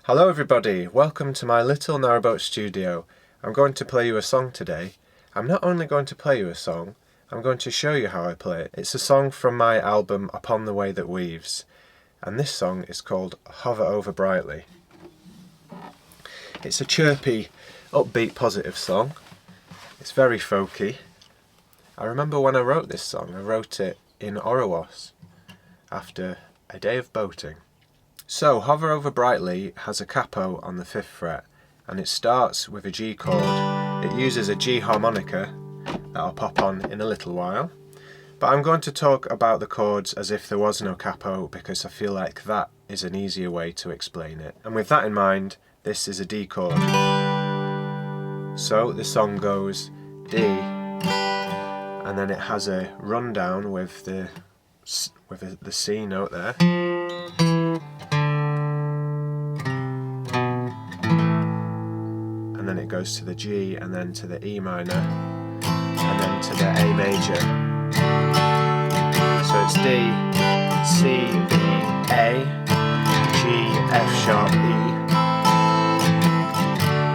Hello everybody, welcome to my little narrowboat studio. I'm going to play you a song today. I'm not only going to play you a song, I'm going to show you how I play it. It's a song from my album Upon the Way That Weaves, and this song is called Hover Over Brightly. It's a chirpy, upbeat, positive song. It's very folky. I remember when I wrote this song, I wrote it in Orawas after a day of boating. So, Hover Over Brightly has a capo on the 5th fret, and it starts with a G chord. It uses a G harmonica that I'll pop on in a little while. But I'm going to talk about the chords as if there was no capo, because I feel like that is an easier way to explain it. And with that in mind, this is a D chord. So the song goes D, and then it has a rundown with the C note there. And then it goes to the G, and then to the E minor, and then to the A major. So it's D, C, B, A, G, F sharp, E,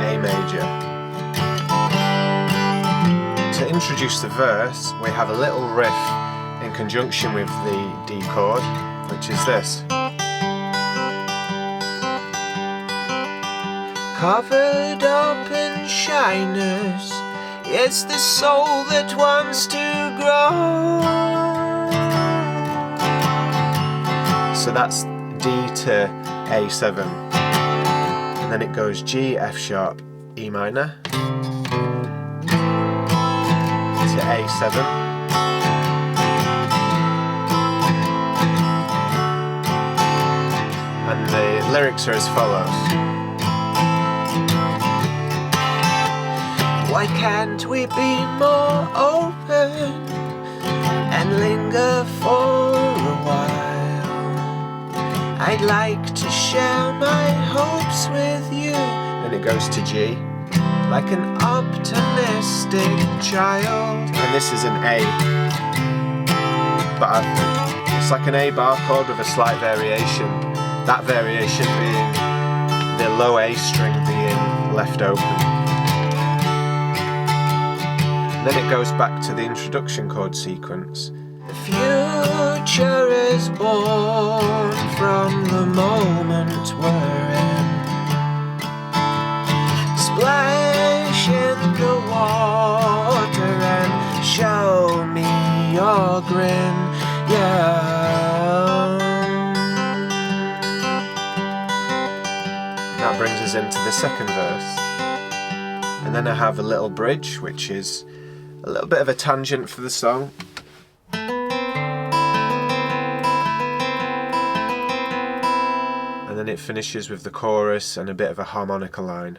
A major. To introduce the verse, we have a little riff in conjunction with the D chord, which is this. Covered up in shyness, it's the soul that wants to grow. So that's D to A7, and then it goes G, F sharp, E minor to A7, and the lyrics are as follows. Why can't we be more open and linger for a while? I'd like to share my hopes with you. Then it goes to G, like an optimistic child. And this is an A, but it's like an A bar chord with a slight variation. That variation being the low A string being left open. Then it goes back to the introduction chord sequence. The future is born from the moment we're in. Splash in the water and show me your grin, yeah. That brings us into the second verse. And then I have a little bridge, which is a little bit of a tangent for the song. And then it finishes with the chorus and a bit of a harmonica line.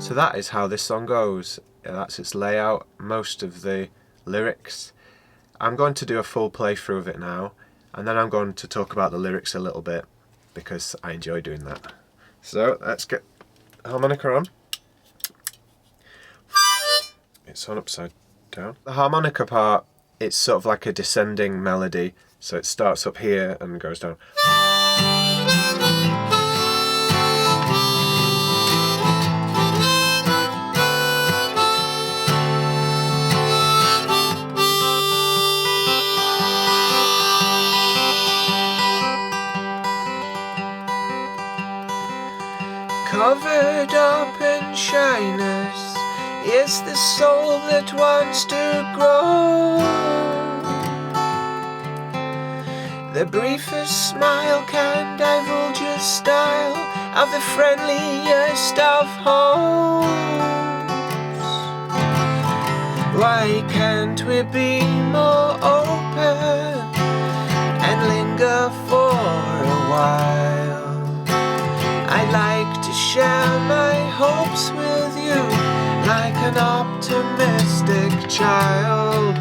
So that is how this song goes. That's its layout, most of the lyrics. I'm going to do a full playthrough of it now, and then I'm going to talk about the lyrics a little bit, because I enjoy doing that. So let's get the harmonica on. It's on upside down. The harmonica part, it's sort of like a descending melody, so it starts up here and goes down. Covered up in shyness, it's the soul that wants to grow. The briefest smile can divulge a style of the friendliest of hopes. Why can't we be more open and linger for a while? I'd like to share my hopes with you, like an optimistic child.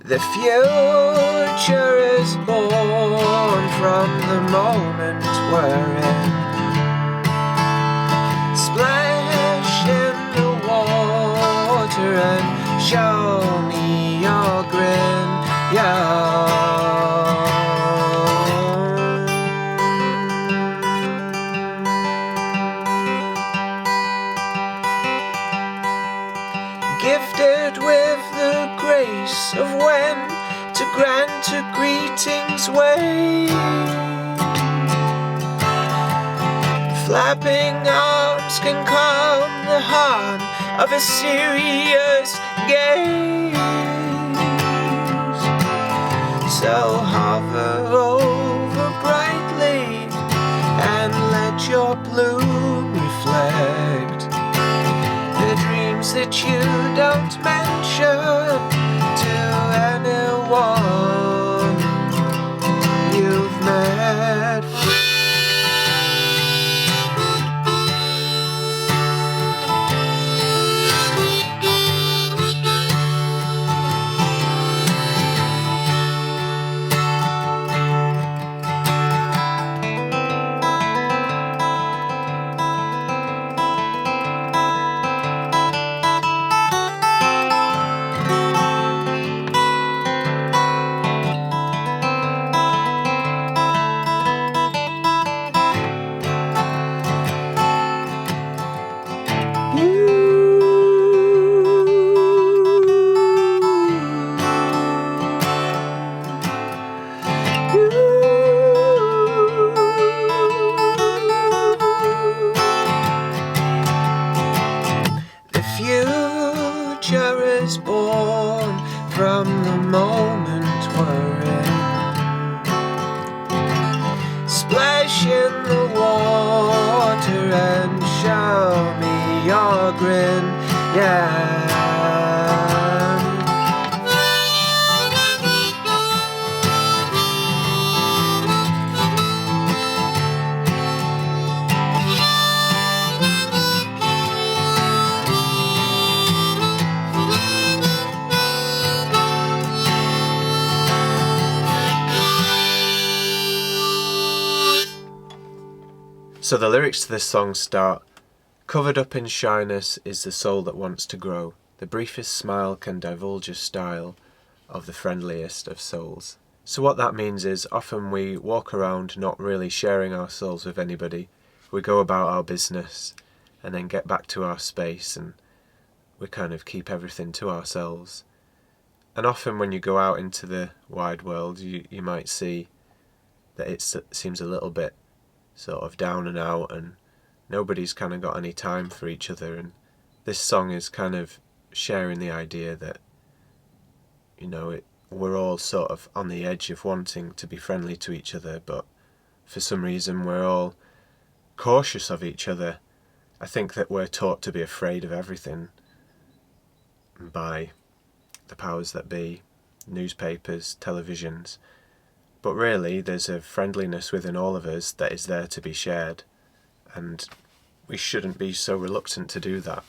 The future is born from the moment we're in. show me your grin, Gifted with the grace of when to grant a greeting's way. Flapping arms can calm the harm of a serious gaze. So hover over brightly and let your bloom reflect the dreams that you don't mention to anyone you've met. The future is born from the moment we're in. Splash in the water and show me your grin, So the lyrics to this song start, "Covered up in shyness is the soul that wants to grow. The briefest smile can divulge a style of the friendliest of souls." So what that means is often we walk around not really sharing our souls with anybody. We go about our business and then get back to our space and we kind of keep everything to ourselves. And often when you go out into the wide world, you might see that it seems a little bit sort of down and out and nobody's kind of got any time for each other. And this song is kind of sharing the idea that, you know, we're all sort of on the edge of wanting to be friendly to each other, but for some reason we're all cautious of each other. I think that we're taught to be afraid of everything by the powers that be, newspapers, televisions. But really, there's a friendliness within all of us that is there to be shared, and we shouldn't be so reluctant to do that.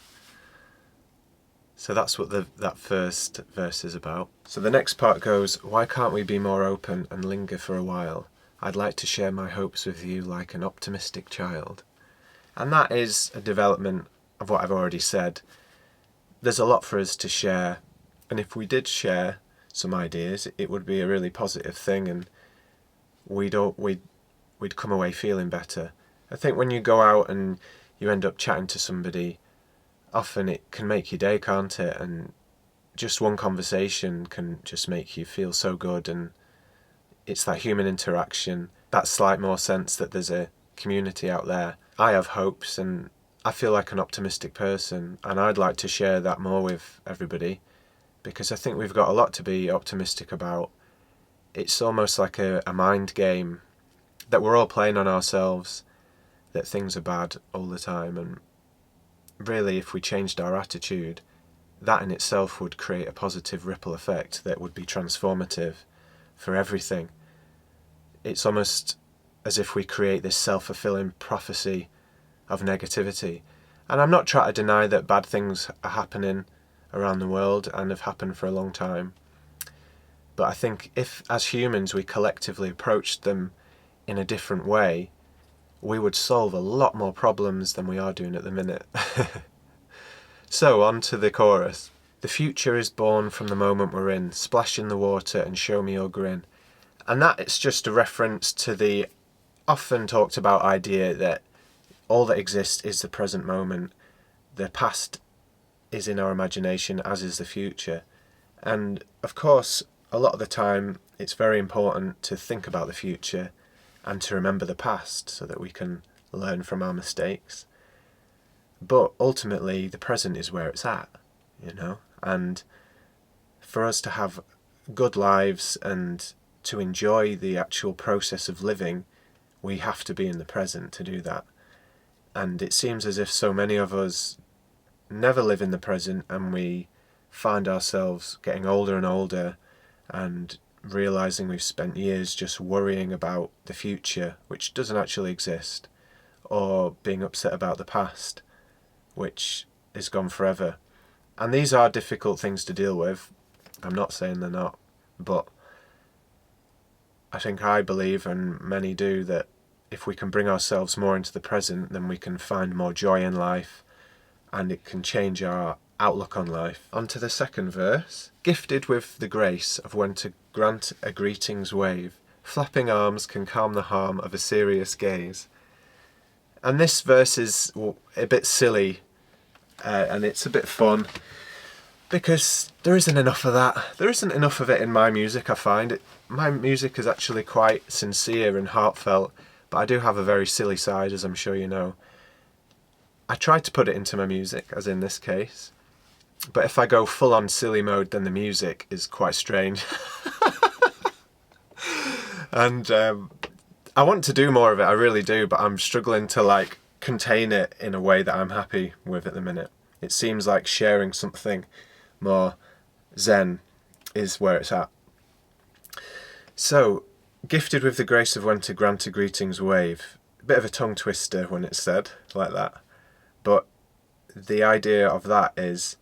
So that's what that first verse is about. So the next part goes, "Why can't we be more open and linger for a while? I'd like to share my hopes with you like an optimistic child." And that is a development of what I've already said. There's a lot for us to share, and if we did share some ideas, it would be a really positive thing, and we'd come away feeling better. I think when you go out and you end up chatting to somebody, often it can make your day, can't it? And just one conversation can just make you feel so good, and it's that human interaction, that slight more sense that there's a community out there. I have hopes and I feel like an optimistic person, and I'd like to share that more with everybody because I think we've got a lot to be optimistic about. It's almost like a mind game that we're all playing on ourselves, that things are bad all the time, and really if we changed our attitude, that in itself would create a positive ripple effect that would be transformative for everything. It's almost as if we create this self-fulfilling prophecy of negativity. And I'm not trying to deny that bad things are happening around the world and have happened for a long time. But I think if, as humans, we collectively approached them in a different way, we would solve a lot more problems than we are doing at the minute. So, on to the chorus. The future is born from the moment we're in. Splash in the water and show me your grin. And that is just a reference to the often talked about idea that all that exists is the present moment. The past is in our imagination, as is the future. And of course, a lot of the time, it's very important to think about the future and to remember the past so that we can learn from our mistakes. But ultimately, the present is where it's at, you know? And for us to have good lives and to enjoy the actual process of living, we have to be in the present to do that. And it seems as if so many of us never live in the present, and we find ourselves getting older and older and realising we've spent years just worrying about the future, which doesn't actually exist, or being upset about the past, which is gone forever. And these are difficult things to deal with. I'm not saying they're not, but I believe, and many do, that if we can bring ourselves more into the present, then we can find more joy in life, and it can change our outlook on life. On to the second verse. Gifted with the grace of when to grant a greeting's wave, flapping arms can calm the harm of a serious gaze. And this verse is a bit silly, and it's a bit fun, because there isn't enough of that. There isn't enough of it in my music, I find. My music is actually quite sincere and heartfelt, but I do have a very silly side, as I'm sure you know. I try to put it into my music, as in this case, but if I go full on silly mode, then the music is quite strange. And I want to do more of it, I really do, but I'm struggling to contain it in a way that I'm happy with at the minute. It seems like sharing something more zen is where it's at. So, gifted with the grace of when to grant a greeting's wave. A bit of a tongue twister when it's said like that. But the idea of that is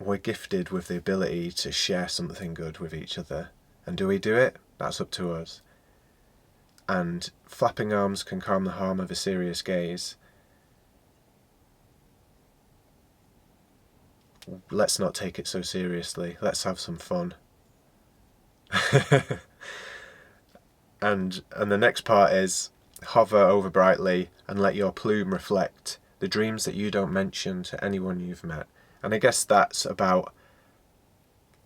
we're gifted with the ability to share something good with each other. And do we do it? That's up to us. And flapping arms can calm the harm of a serious gaze. Let's not take it so seriously. Let's have some fun. And the next part is hover over brightly and let your plume reflect the dreams that you don't mention to anyone you've met. And I guess that's about,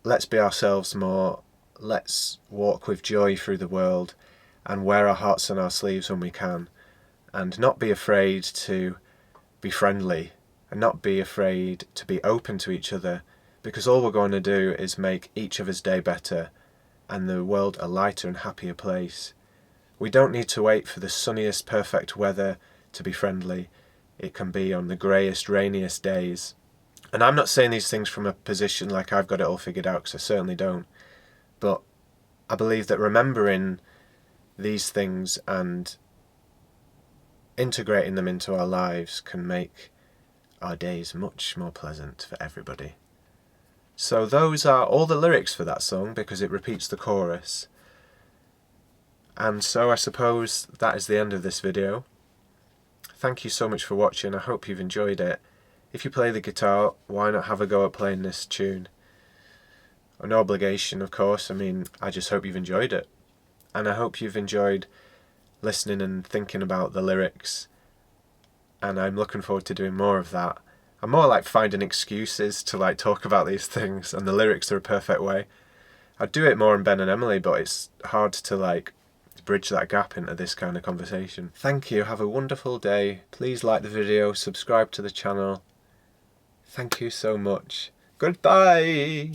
let's be ourselves more, let's walk with joy through the world and wear our hearts on our sleeves when we can, and not be afraid to be friendly and not be afraid to be open to each other, because all we're going to do is make each other's day better and the world a lighter and happier place. We don't need to wait for the sunniest, perfect weather to be friendly. It can be on the greyest, rainiest days. And I'm not saying these things from a position like I've got it all figured out, because I certainly don't. But I believe that remembering these things and integrating them into our lives can make our days much more pleasant for everybody. So those are all the lyrics for that song, because it repeats the chorus. And so I suppose that is the end of this video. Thank you so much for watching. I hope you've enjoyed it. If you play the guitar, why not have a go at playing this tune? No obligation, of course. I mean, I just hope you've enjoyed it. And I hope you've enjoyed listening and thinking about the lyrics. And I'm looking forward to doing more of that. I'm more like finding excuses to talk about these things, and the lyrics are a perfect way. I'd do it more in Ben and Emily, but it's hard to bridge that gap into this kind of conversation. Thank you, have a wonderful day. Please like the video, subscribe to the channel. Thank you so much. Goodbye!